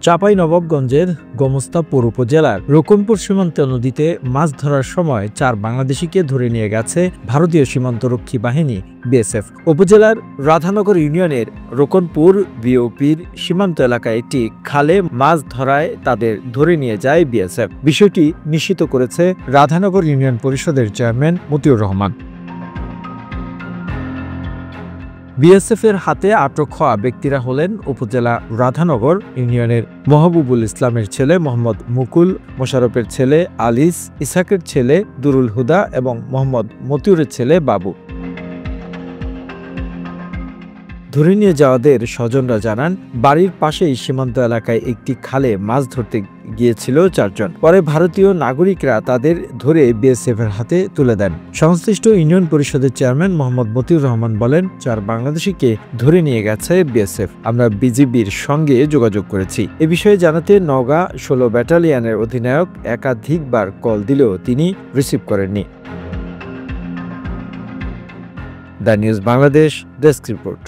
চাঁপাইনবাবগঞ্জের গোমস্তা পৌর উপজেলার রকনপুর সীমান্ত নদীতে মাছ ধরার সময় 4 বাংলাদেশিকে ধরে নিয়ে গেছে ভারতীয় সীমান্তরক্ষী বাহিনী বিএসএফ। উপজেলার রাধানগর ইউনিয়নের রকনপুর বিওপির সীমান্ত এলাকায় একটি খালে মাছ ধরায় তাদের ধরে নিয়ে যায় বিএসএফ। বিষয়টি নিশ্চিত করেছে রাধানগর ইউনিয়ন পরিষদের চেয়ারম্যান মতিউর রহমান। বিএসএফের হাতে আটক হওয়া ব্যক্তিরা হলেন উপজেলা রাধানগর ইউনিয়নের মহবুবুল ইসলামের ছেলে মোহাম্মদ মুকুল, মোশাররফের ছেলে আলিস, ইসহাকের ছেলে দুরুল হুদা এবং মোহাম্মদ মতিউরের ছেলে বাবু। ধরে নিয়ে যাওয়াদের স্বজনরা জানান, বাড়ির পাশেই সীমান্ত এলাকায় একটি খালে মাছ ধরতে গিয়েছিল 4 জন। পরে ভারতীয় নাগরিকরা তাদের ধরে বিএসএফ এর হাতে তুলে দেন। সংশ্লিষ্ট ইউনিয়ন পরিষদের চেয়ারম্যান মোহাম্মদ মতিউর রহমান বলেন, 4 বাংলাদেশিকে ধরে নিয়ে গেছে বিএসএফ। আমরা বিজিবির সঙ্গে যোগাযোগ করেছি। এ বিষয়ে জানাতে নওগাঁ 16 ব্যাটালিয়নের অধিনায়ক একাধিকবার কল দিলেও তিনি রিসিভ করেননি। The news Bangladesh desk report.